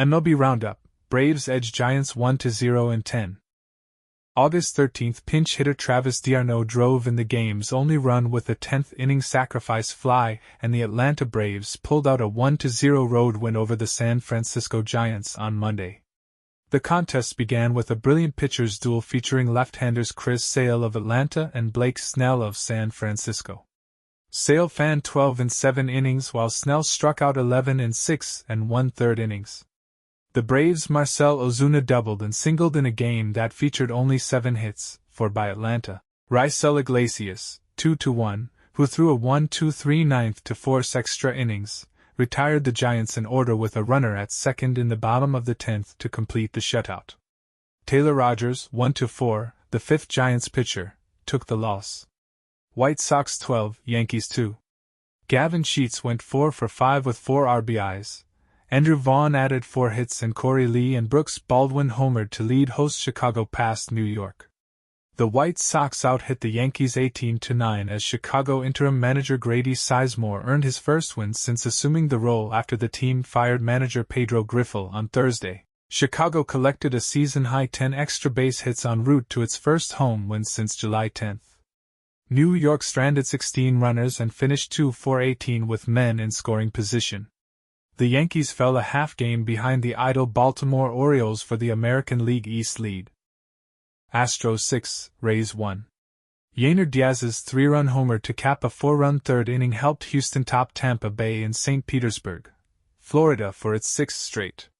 MLB roundup: Braves edge Giants 1-0 in 10. August 13, pinch hitter Travis d'Arnaud drove in the game's only run with a 10th inning sacrifice fly, and the Atlanta Braves pulled out a 1-0 road win over the San Francisco Giants on Monday. The contest began with a brilliant pitcher's duel featuring left-handers Chris Sale of Atlanta and Blake Snell of San Francisco. Sale fanned 12 in 7 innings while Snell struck out 11 in 6 1/3 innings. The Braves' Marcell Ozuna doubled and singled in a game that featured only 7 hits, 4 by Atlanta. Raisel Iglesias, 2-1, who threw a 1-2-3 ninth to force extra innings, retired the Giants in order with a runner at second in the bottom of the 10th to complete the shutout. Taylor Rogers, 1-4, the 5th Giants pitcher, took the loss. White Sox 12, Yankees 2. Gavin Sheets went 4 for 5 with 4 RBIs. Andrew Vaughn added 4 hits and Corey Lee and Brooks Baldwin homered to lead host Chicago past New York. The White Sox out-hit the Yankees 18-9 as Chicago interim manager Grady Sizemore earned his first win since assuming the role after the team fired manager Pedro Griffel on Thursday. Chicago collected a season-high 10 extra base hits en route to its first home win since July 10. New York stranded 16 runners and finished 2-for-18 with men in scoring position. The Yankees fell a half game behind the idle Baltimore Orioles for the American League East lead. Astros 6, Rays 1. Yainer Diaz's 3-run homer to cap a 4-run third inning helped Houston top Tampa Bay in St. Petersburg, Florida for its 6th straight.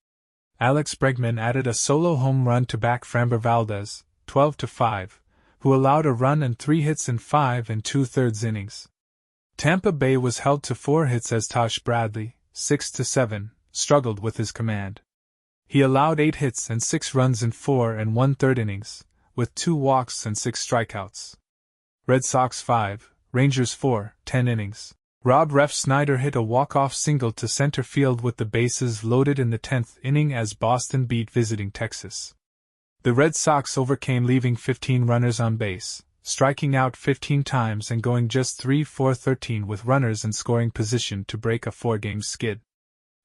Alex Bregman added a solo home run to back Framber Valdez, 12-5, who allowed a run and 3 hits in 5 2/3 innings. Tampa Bay was held to 4 hits as Tosh Bradley, 6-7, struggled with his command. He allowed 8 hits and 6 runs in 4 1/3 innings, with 2 walks and 6 strikeouts. Red Sox 5, Rangers 4, 10 innings. Rob Refsnyder hit a walk-off single to center field with the bases loaded in the 10th inning as Boston beat visiting Texas. The Red Sox overcame leaving 15 runners on base, striking out 15 times and going just 3-for-13 with runners in scoring position to break a 4-game skid.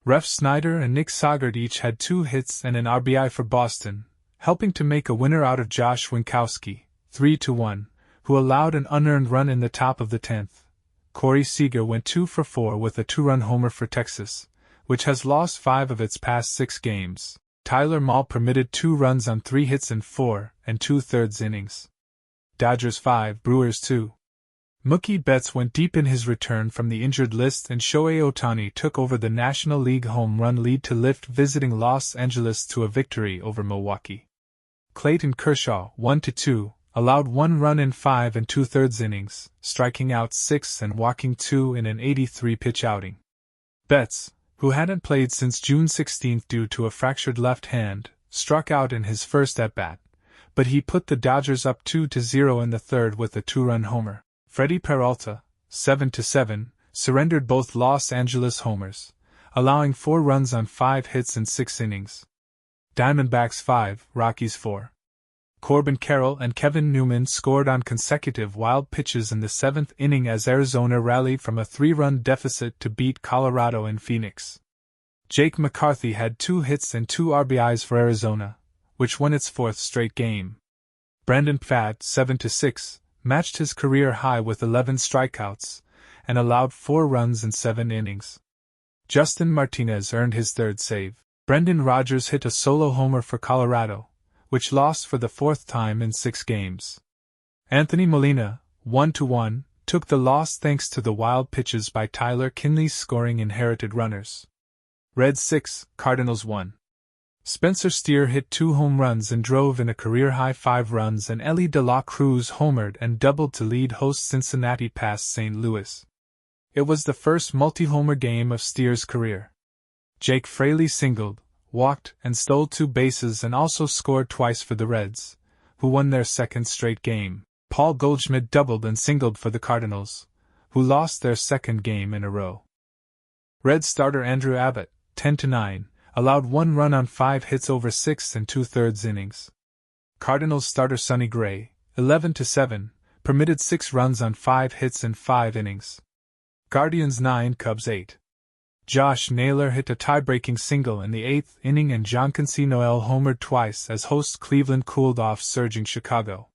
Refsnyder and Nick Sogard each had 2 hits and an RBI for Boston, helping to make a winner out of Josh Winkowski, 3-1, who allowed an unearned run in the top of the 10th. Corey Seager went 2 for 4 with a 2-run homer for Texas, which has lost 5 of its past 6 games. Tyler Mahle permitted 2 runs on 3 hits in 4 2/3 innings. Dodgers 5, Brewers 2. Mookie Betts went deep in his return from the injured list and Shohei Ohtani took over the National League home run lead to lift visiting Los Angeles to a victory over Milwaukee. Clayton Kershaw, 1-2, allowed 1 run in 5 2/3 innings, striking out 6 and walking 2 in an 83-pitch outing. Betts, who hadn't played since June 16 due to a fractured left hand, struck out in his first at-bat, but he put the Dodgers up 2-0 in the 3rd with a 2-run homer. Freddie Peralta, 7-7, surrendered both Los Angeles homers, allowing 4 runs on 5 hits in 6 innings. Diamondbacks 5, Rockies 4. Corbin Carroll and Kevin Newman scored on consecutive wild pitches in the 7th inning as Arizona rallied from a 3-run deficit to beat Colorado in Phoenix. Jake McCarthy had 2 hits and 2 RBIs for Arizona, which won its 4th straight game. Brandon Pfaadt, 7-6, matched his career high with 11 strikeouts, and allowed 4 runs in 7 innings. Justin Martinez earned his 3rd save. Brendan Rodgers hit a solo homer for Colorado, which lost for the 4th time in 6 games. Anthony Molina, 1-1, took the loss thanks to the wild pitches by Tyler Kinley's scoring inherited runners. Reds 6, Cardinals 1. Spencer Steer hit 2 home runs and drove in a career-high 5 runs, and Elly De La Cruz homered and doubled to lead host Cincinnati past St. Louis. It was the first multi-homer game of Steer's career. Jake Fraley singled, walked, and stole 2 bases and also scored twice for the Reds, who won their 2nd straight game. Paul Goldschmidt doubled and singled for the Cardinals, who lost their 2nd game in a row. Reds starter Andrew Abbott, 10-9, allowed 1 run on 5 hits over 6 2/3 innings. Cardinals starter Sonny Gray, 11-7, permitted 6 runs on 5 hits in 5 innings. Guardians 9, Cubs 8. Josh Naylor hit a tie-breaking single in the 8th inning and Jonquincy Noel homered twice as host Cleveland cooled off surging Chicago.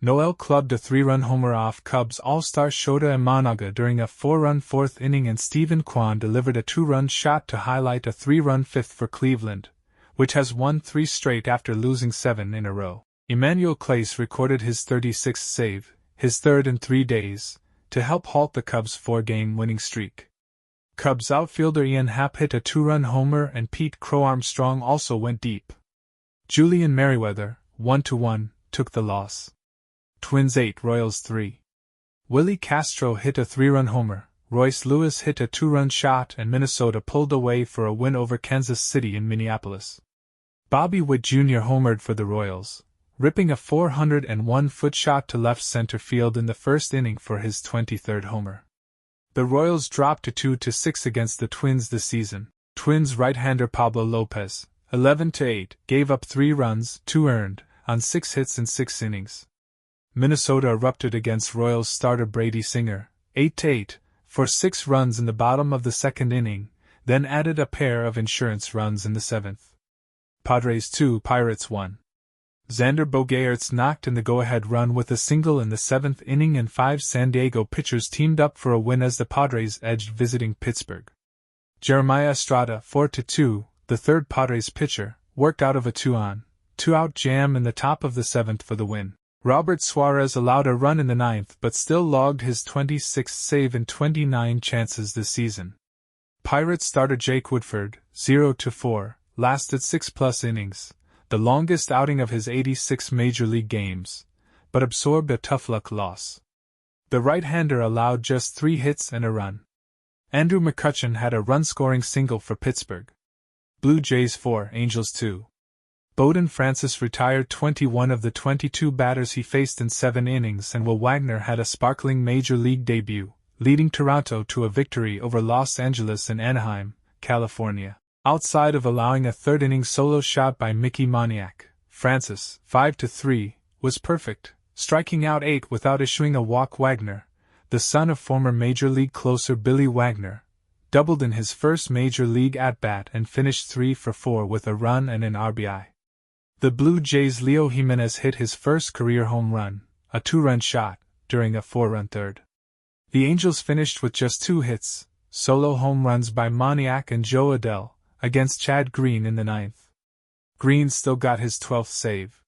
Noel clubbed a 3-run homer off Cubs all-star Shota Imanaga during a 4-run 4th inning, and Stephen Kwan delivered a 2-run shot to highlight a 3-run 5th for Cleveland, which has won 3 straight after losing 7 in a row. Emmanuel Clace recorded his 36th save, his 3rd in 3 days, to help halt the Cubs' 4-game winning streak. Cubs outfielder Ian Happ hit a 2-run homer and Pete Crow Armstrong also went deep. Julian Merriweather, 1-1, took the loss. Twins 8, Royals 3. Willie Castro hit a 3-run homer, Royce Lewis hit a 2-run shot, and Minnesota pulled away for a win over Kansas City in Minneapolis. Bobby Witt Jr. homered for the Royals, ripping a 401-foot shot to left center field in the 1st inning for his 23rd homer. The Royals dropped to 2-6 against the Twins this season. Twins right-hander Pablo Lopez, 11-8, gave up 3 runs, 2 earned, on 6 hits in 6 innings. Minnesota erupted against Royals starter Brady Singer, 8-8, for 6 runs in the bottom of the 2nd inning, then added a pair of insurance runs in the 7th. Padres 2, Pirates 1. Xander Bogaerts knocked in the go-ahead run with a single in the 7th inning, and 5 San Diego pitchers teamed up for a win as the Padres edged visiting Pittsburgh. Jeremiah Estrada, 4-2, the 3rd Padres pitcher, worked out of a 2-out jam in the top of the 7th for the win. Robert Suarez allowed a run in the 9th but still logged his 26th save in 29 chances this season. Pirates starter Jake Woodford, 0-4, lasted 6+ innings, the longest outing of his 86 Major League games, but absorbed a tough luck loss. The right-hander allowed just 3 hits and a run. Andrew McCutchen had a run-scoring single for Pittsburgh. Blue Jays 4, Angels 2. Bowden Francis retired 21 of the 22 batters he faced in 7 innings, and Will Wagner had a sparkling Major League debut, leading Toronto to a victory over Los Angeles and Anaheim, California. Outside of allowing a 3rd-inning solo shot by Mickey Moniak, Francis, 5-3, was perfect, striking out 8 without issuing a walk. Wagner, the son of former Major League closer Billy Wagner, doubled in his first Major League at-bat and finished 3 for 4 with a run and an RBI. The Blue Jays' Leo Jimenez hit his first career home run, a 2-run shot, during a 4-run 3rd. The Angels finished with just 2 hits, solo home runs by Moniak and Joe Adell, against Chad Green in the 9th. Green still got his 12th save.